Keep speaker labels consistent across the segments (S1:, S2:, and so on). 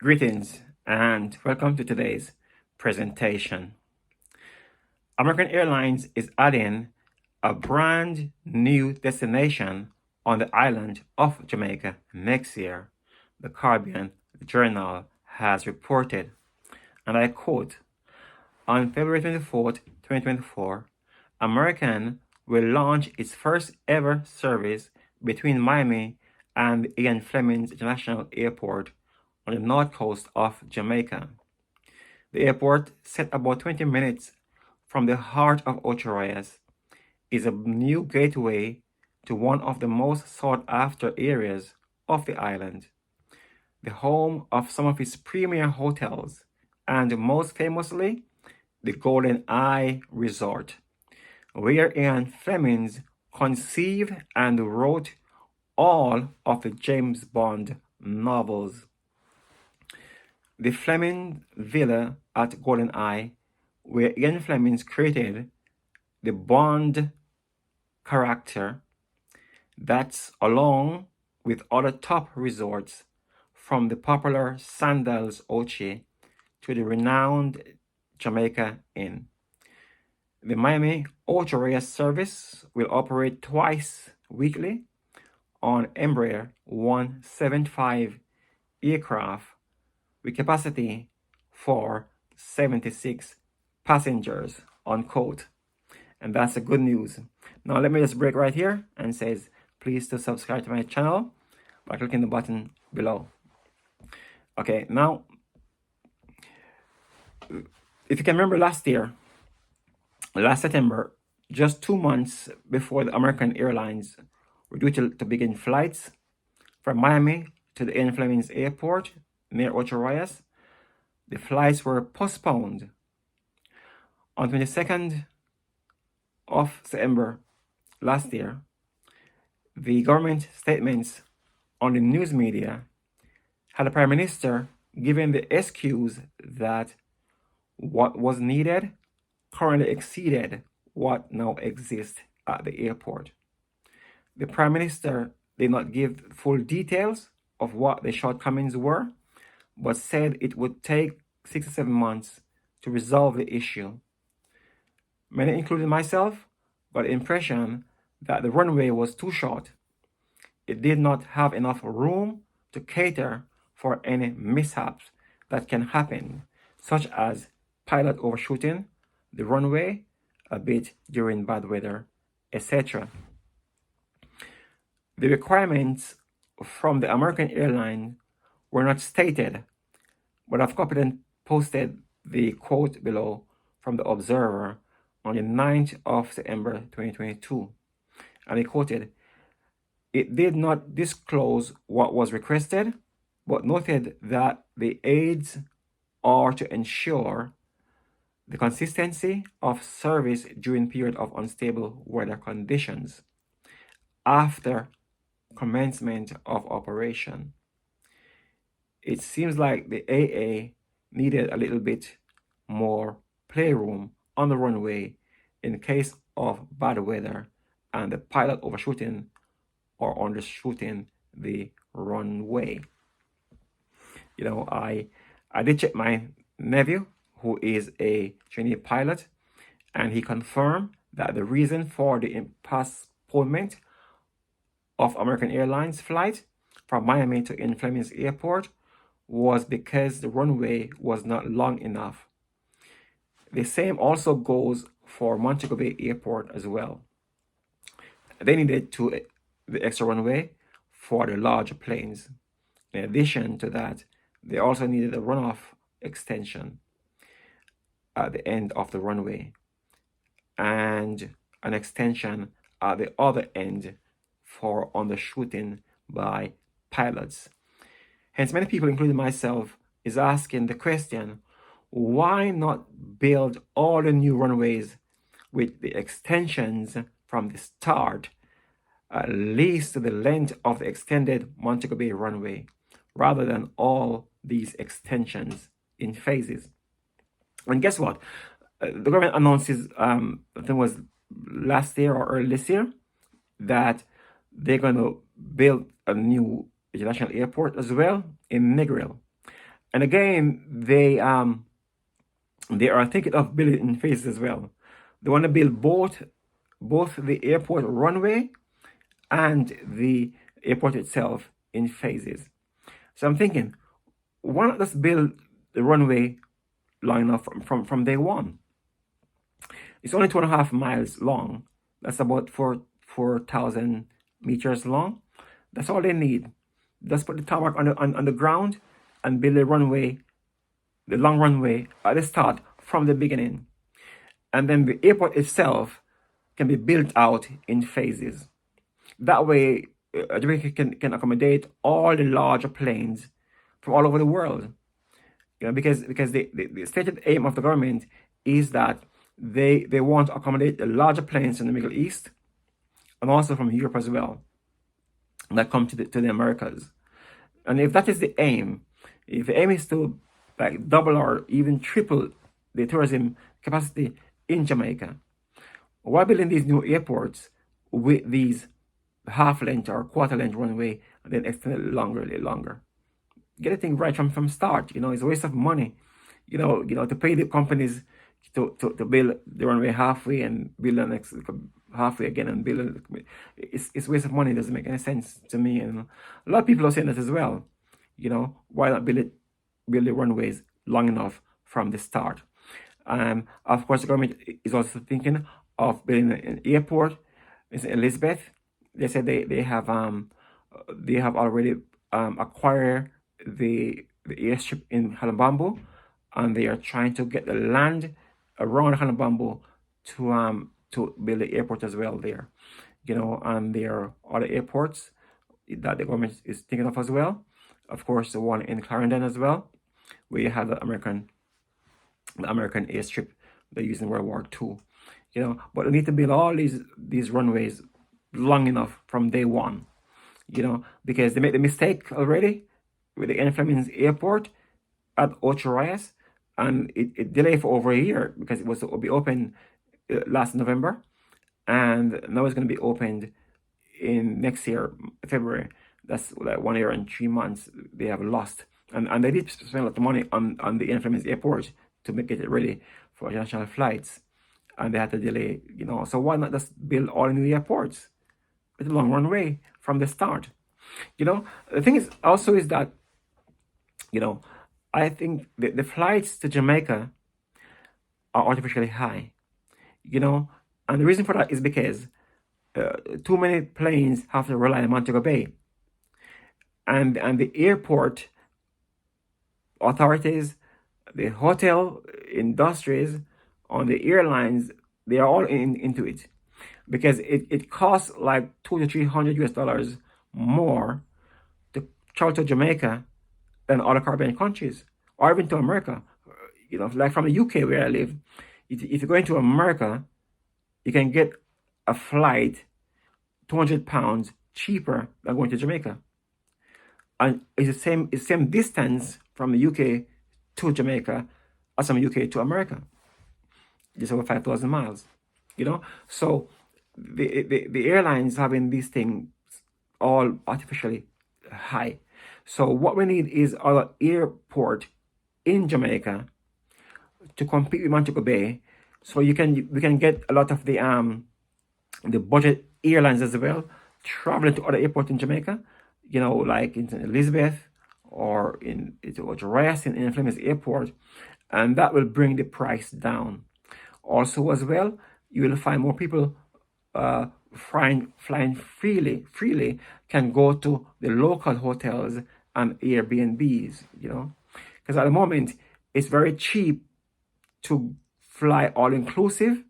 S1: Greetings and welcome to today's presentation. American Airlines is adding a brand new destination on the island of Jamaica next year, the Caribbean Journal has reported, and I quote, on February 24th, 2024, American will launch its first ever service between Miami and Ian Fleming International Airport on the north coast of Jamaica. The airport, set about 20 minutes from the heart of Ocho Rios, is a new gateway to one of the most sought-after areas of the island, the home of some of its premier hotels, and most famously, the Goldeneye Resort, where Ian Fleming conceived and wrote all of the James Bond novels. The Fleming Villa at Goldeneye, where Ian Fleming created the Bond character, that's along with other top resorts from the popular Sandals Ocho to the renowned Jamaica Inn. The Miami Ocho Rios service will operate twice weekly on Embraer 175 aircraft with capacity for 76 passengers, unquote. And that's the good news. Now let me just break right here and says, please to subscribe to my channel by clicking the button below. Okay, now, if you can remember last September, just 2 months before the American Airlines were due to begin flights from Miami to the Ian Fleming Airport near Ocho Rios, the flights were postponed. On 22nd of September last year, the government statements on the news media had the Prime Minister giving the excuse that what was needed currently exceeded what now exists at the airport. The Prime Minister did not give full details of what the shortcomings were, but said it would take 6 to 7 months to resolve the issue. Many, including myself, got the impression that the runway was too short. It did not have enough room to cater for any mishaps that can happen, such as pilot overshooting the runway a bit during bad weather, etc. The requirements from the American Airlines were not stated, but I've copied and posted the quote below from the Observer on the 9th of September 2022. And he quoted, "It did not disclose what was requested, but noted that the aids are to ensure the consistency of service during period of unstable weather conditions after commencement of operation." It seems like the AA needed a little bit more playroom on the runway in case of bad weather and the pilot overshooting or undershooting the runway. You know, I did check my nephew, who is a trainee pilot, and he confirmed that the reason for the postponement of American Airlines flight from Miami to Ian Fleming Airport was because the runway was not long enough. The same also goes for Montego Bay Airport as well. They needed the extra runway for the larger planes. In addition to that, they also needed a runoff extension at the end of the runway and an extension at the other end for undershooting by pilots. Hence, many people, including myself, is asking the question, why not build all the new runways with the extensions from the start, at least to the length of the extended Montego Bay runway, rather than all these extensions in phases? And guess what? The government announces, I think it was last year or early this year, that they're going to build a new international airport as well in Negril. And again, they are thinking of building in phases as well. They want to build both the airport runway and the airport itself in phases. So I'm thinking, why not just build the runway long enough from day one? It's only 2.5 miles long. That's about 4,000 meters long. That's all they need. Just put the tarmac on the ground and build the runway, the long runway at the start from the beginning. And then the airport itself can be built out in phases. That way, Jamaica can accommodate all the larger planes from all over the world. Because the stated aim of the government is that they want to accommodate the larger planes in the Middle East and also from Europe as well that come to the Americas. And if that is the aim, if the aim is to like double or even triple the tourism capacity in Jamaica, why building these new airports with these half-length or quarter-length runway and then extend it longer? Get the thing right from start. It's a waste of money. To pay the companies to build the runway halfway and build the next halfway again and build it's a waste of money. It doesn't make any sense to me. And a lot of people are saying that as well. Why not build the runways long enough from the start? Of course, the government is also thinking of building an airport in St. Elizabeth. They said they have already acquired the airstrip in Halabambo, and they are trying to get the land around Halabambo to build the airport as well there. And there are other airports that the government is thinking of as well. Of course, the one in Clarendon as well, where you have the American airstrip they used in World War II. But we need to build all these runways long enough from day one. Because they made the mistake already with the Ian Fleming airport at Ocho Rios, and it delayed for over a year because it was to be open last November, and now it's going to be opened in next year, February. That's like 1 year and 3 months they have lost. And they did spend a lot of money on the Ian Fleming airport to make it ready for international flights, and they had to delay, So why not just build all new airports with a long runway from the start? The thing is also is that, I think the flights to Jamaica are artificially high, and the reason for that is because too many planes have to rely on Montego Bay, and the airport authorities, the hotel industries, on the airlines, they are all into it, because it costs like $200 to $300 more to travel to Jamaica than other Caribbean countries, or even to America. Like from the UK where I live, if you're going to America, you can get a flight £200 cheaper than going to Jamaica, and it's the same distance from the UK to Jamaica as from the UK to America, just over 5,000 miles. So the airlines having these things all artificially high. So what we need is our airport in Jamaica to compete with Montego Bay, so we can get a lot of the budget airlines as well traveling to other airports in Jamaica, like in Elizabeth or in Ocho Rios in Ian Fleming's airport, and that will bring the price down. Also as well, you will find more people flying freely can go to the local hotels and Airbnbs, because at the moment it's very cheap to fly all inclusive,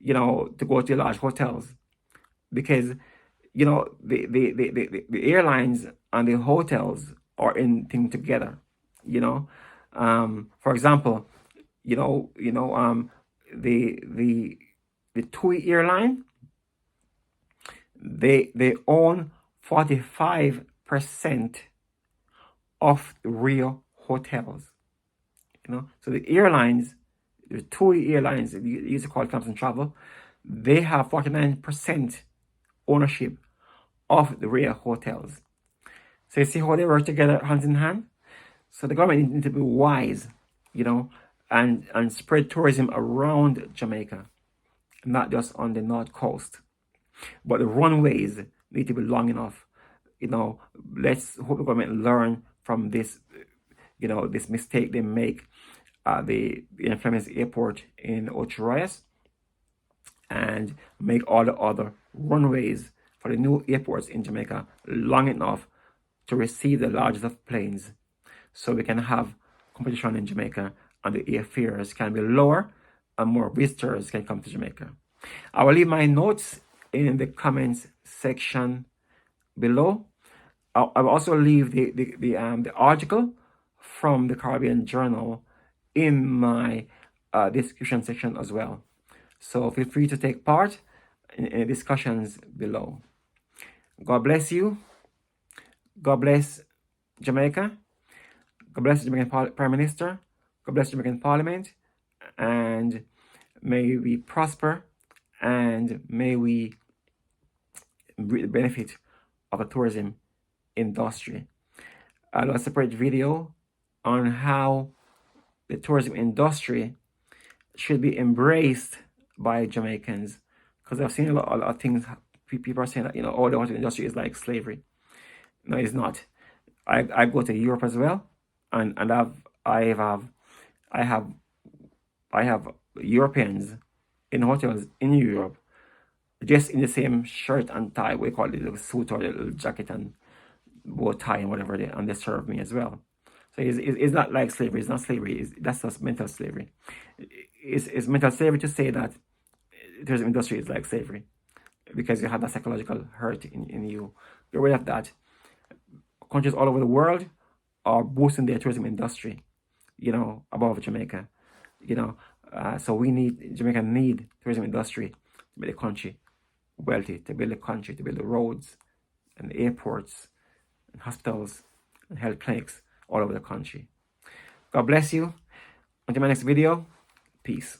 S1: to go to large hotels, because the airlines and the hotels are in thing together. For example, the TUI airline, they own 45% of the Rio hotels. So the airlines, the TUI airlines, they used to call it Thompson Travel, they have 49% ownership of the Rio hotels. So you see how they work together hand in hand. So the government needs to be wise, and spread tourism around Jamaica, not just on the north coast. But the runways need to be long enough. Let's hope the government learn from this, this mistake they make at the Ian Fleming Airport in Ocho Rios, and make all the other runways for the new airports in Jamaica long enough to receive the largest of planes, so we can have competition in Jamaica and the airfares can be lower and more visitors can come to Jamaica. I will leave my notes in the comments section below. I will also leave the article from the Caribbean Journal in my description section as well. So feel free to take part in the discussions below. God bless you. God bless Jamaica. God bless the Jamaican Prime Minister. God bless the Jamaican Parliament. And may we prosper, and may we reap the benefit of the tourism industry. I'll do a separate video on how the tourism industry should be embraced by Jamaicans, because I've seen a lot of things. People are saying that the hotel industry is like slavery. No, it's not. I go to Europe as well, and I have Europeans in hotels in Europe, just in the same shirt and tie. We call it a suit or a little jacket and bow tie and whatever, and they serve me as well. So it's not like slavery. It's not slavery. That's just mental slavery. It's mental slavery to say that the tourism industry is like slavery, because you have that psychological hurt in you. Get rid of that. Countries all over the world are boosting their tourism industry, above Jamaica. So Jamaica need tourism industry to make the country wealthy, to build the country, to build the roads and airports and hospitals and health clinics all over the country. God bless you. Until my next video, peace.